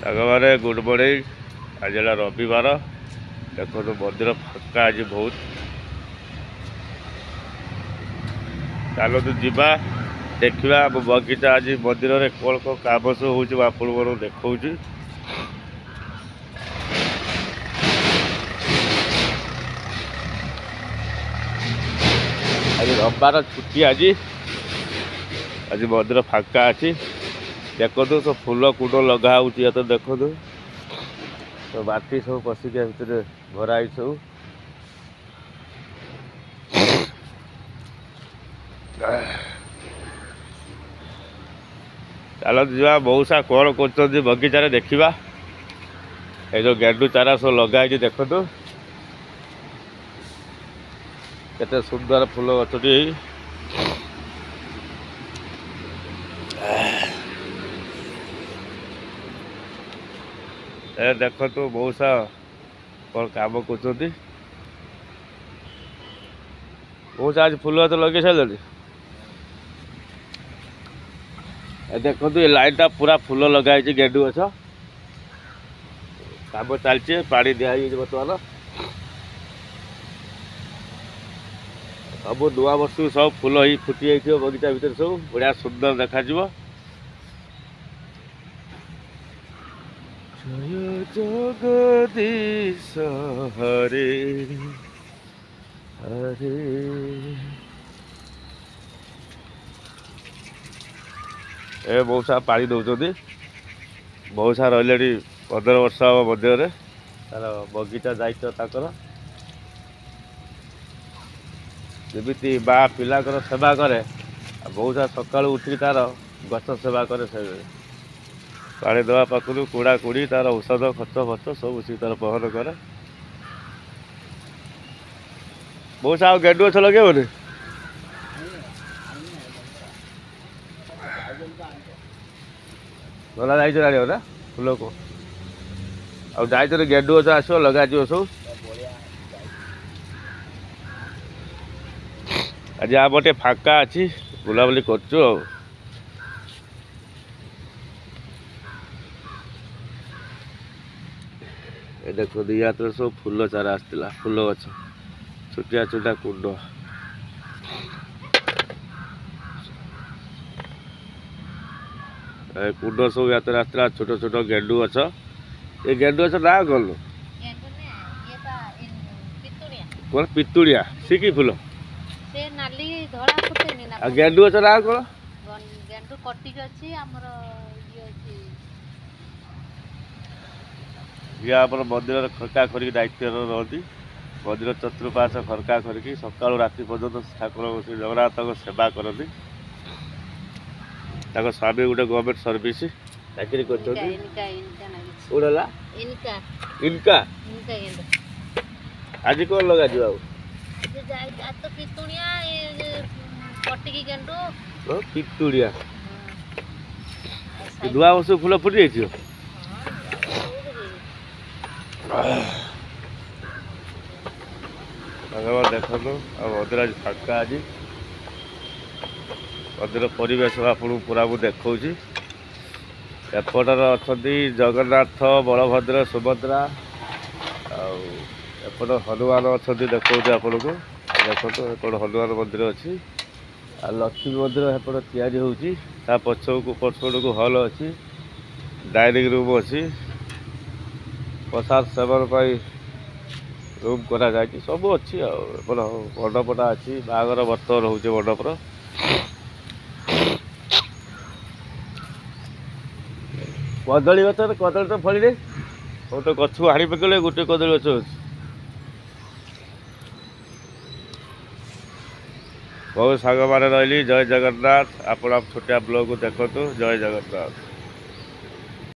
ସାଙ୍ଗମାନେ good morning. ଆଜି ହେଲା ରବିବାର। ଦେଖନ୍ତୁ ମନ୍ଦିର ଫାଙ୍କା ଆଜି ବହୁତ। ଚାଲନ୍ତୁ ଯିବା ଦେଖିବା ଆମ ବଗିଚା ଆଜି ମନ୍ଦିରରେ କ'ଣ କ'ଣ କାମ ସବୁ ହେଉଛି ମୁଁ ଆପଣଙ୍କୁ ଦେଖାଉଛି। ଆଜି ରବିବାର ଛୁଟି। ଆଜି ମନ୍ଦିର ଫାଙ୍କା ଅଛି। ଦେଖନ୍ତୁ ସବୁ ଫୁଲ କୁଣ୍ଡ ଲଗା ହେଉଛି। ଏତ ଦେଖନ୍ତୁ ମାଟି ସବୁ ପଶିକି ଭିତରେ ଭରା ହେଇଛି ସବୁ। ଚାଲନ୍ତୁ ଯିବା ମଉସା କ'ଣ କରୁଛନ୍ତି ବଗିଚାରେ ଦେଖିବା। ଏଇ ଯେଉଁ ଗେଣ୍ଡୁ ଚାରା ସବୁ ଲଗା ହେଇଛି ଦେଖନ୍ତୁ କେତେ ସୁନ୍ଦର ଫୁଲ ଗଛଟି। ଏ ଦେଖନ୍ତୁ ମଉସା କ'ଣ କାମ କରୁଛନ୍ତି। ମଉସା ଆଜି ଫୁଲ ଗଛ ଲଗେଇ ସାରିଲେଣି। ଏ ଦେଖନ୍ତୁ ଏ ଲାଇନଟା ପୁରା ଫୁଲ ଲଗା ହେଇଛି ଗେଣ୍ଡୁ ଗଛ। କାମ ଚାଲିଛି, ପାଣି ଦିଆ ହେଇଯାଇଛି ବର୍ତ୍ତମାନ। ସବୁ ନୂଆ ବର୍ଷକୁ ସବୁ ଫୁଲ ହେଇ ଫୁଟି ଯାଇଥିବ ବଗିଚା ଭିତରେ, ସବୁ ବଢ଼ିଆ ସୁନ୍ଦର ଦେଖାଯିବ। ଜୟ ଜଗଦୀଶ ହରେ ହରେ। ଏ ମଉସା ପାଣି ଦେଉଛନ୍ତି। ମଉସା ରହିଲେଣି 15 ବର୍ଷ ହେବ ମଧ୍ୟରେ। ତାର ବଗିଚା ଦାୟିତ୍ୱ ତାଙ୍କର। ଯେମିତି ମା ପିଲାଙ୍କର ସେବା କରେ, ମଉସା ସକାଳୁ ଉଠିକି ତାର ଗଛ ସେବା କରେ। ସେ ପାଣି ଦେବା ପାଖରୁ କୁଡ଼ା କୁଡ଼ି ତାର ଔଷଧ ଖତ ସବୁ ସେ ତାର ବହନ କରେ। ମଉସା ଆଉ ଗେଣ୍ଡୁ ଗଛ ଲଗେଇବନି? ଗଲା ଯାଇଛ ଆଣିବ ନା ଫୁଲକୁ? ଆଉ ଯାଇଛନ୍ତି ଗେଣ୍ଡୁ ଗଛ ଆସିବ ଲଗାଯିବ ସବୁ। ଆଜି ଆମ ଟିକେ ଫାଙ୍କା ଅଛି, ବୁଲାବୁଲି କରୁଛୁ ଆଉ। ଏ ଦେଖନ୍ତୁ ୟାତରେ ସବୁ ଫୁଲ ଚାରା ଆସିଥିଲା, ଫୁଲ ଗଛ ଛୋଟିଆ ଛୋଟିଆ କୁଣ୍ଡ। ଏ କୁଣ୍ଡ ସବୁ ୟାତରେ ଆସିଥିଲା, ଛୋଟ ଛୋଟ ଗେଣ୍ଡୁ ଗଛ। ଏ ଗେଣ୍ଡୁ ଗଛ ନାଁ କ'ଣ? କ'ଣ ପିତୁଳିଆ? ସେ କି ଫୁଲ? ଆଉ ଗେଣ୍ଡୁ ଗଛ ନାଁ କ'ଣ? ଇଏ ଆମର ମନ୍ଦିରରେ ଖରକା ଖରିକି ଦାୟିତ୍ୱରେ ରହନ୍ତି। ମନ୍ଦିର ଚତୁଃପାର୍ଶ୍ୱ ଖରକା ଖରିକି ସକାଳୁ ରାତି ପର୍ଯ୍ୟନ୍ତ ଠାକୁର ଶ୍ରୀ ଜଗନ୍ନାଥଙ୍କ ସେବା କରନ୍ତି। ତାଙ୍କ ସ୍ୱାମୀ ଗୋଟେ ଗଭର୍ଣ୍ଣମେଣ୍ଟ ସର୍ଭିସ୍ ଚାକିରି କରିଛନ୍ତି। କୋଉଟା ଇନକା? ଆଜି କ'ଣ ଲଗାଯିବ? ଆଉ ପିତୁଳିଆ ନୂଆ ବର୍ଷ ଫୁଲ ଫୁଟି ଯାଇଥିବ। ଦେଖନ୍ତୁ ଆଉ ମନ୍ଦିର ଆଜି ଫାଙ୍କା ଅଛି। ମନ୍ଦିର ପରିବେଶ ଆପଣଙ୍କୁ ପୁରା ମୁଁ ଦେଖାଉଛି। ଏପଟରେ ଅଛନ୍ତି ଜଗନ୍ନାଥ, ବଳଭଦ୍ର, ସୁଭଦ୍ରା। ଆଉ ଏପଟ ହନୁମାନ ଅଛନ୍ତି, ଦେଖାଉଛି ଆପଣଙ୍କୁ। ଦେଖନ୍ତୁ ଏପଟ ହନୁମାନ ମନ୍ଦିର ଅଛି। ଆଉ ଲକ୍ଷ୍ମୀ ମନ୍ଦିର ଏପଟ ତିଆରି ହେଉଛି। ତା ପଛକୁ ହଲ୍ ଅଛି, ଡାଇନିଂ ରୁମ୍ ଅଛି, ପ୍ରସାଦ ସେବନ ପାଇଁ ରୁମ୍ କରାଯାଇଛି, ସବୁ ଅଛି। ଆଉ ଏପଟ ମଣ୍ଡପଟା ଅଛି, ବାହାଘର ବର୍ତ୍ତମାନ ହେଉଛି ମଣ୍ଡପର। କଦଳୀ ଗଛରେ କଦଳୀ ତ ଫଳିଲେ, ଗୋଟେ ଗଛକୁ ହାଣି ପକେଇଲେ ଗୋଟେ କଦଳୀ ଗଛ ଅଛି। ବହୁତ ସାଙ୍ଗମାନେ ରହିଲି। ଜୟ ଜଗନ୍ନାଥ। ଆପଣ ଛୋଟିଆ ବ୍ଲଗକୁ ଦେଖନ୍ତୁ। ଜୟ ଜଗନ୍ନାଥ।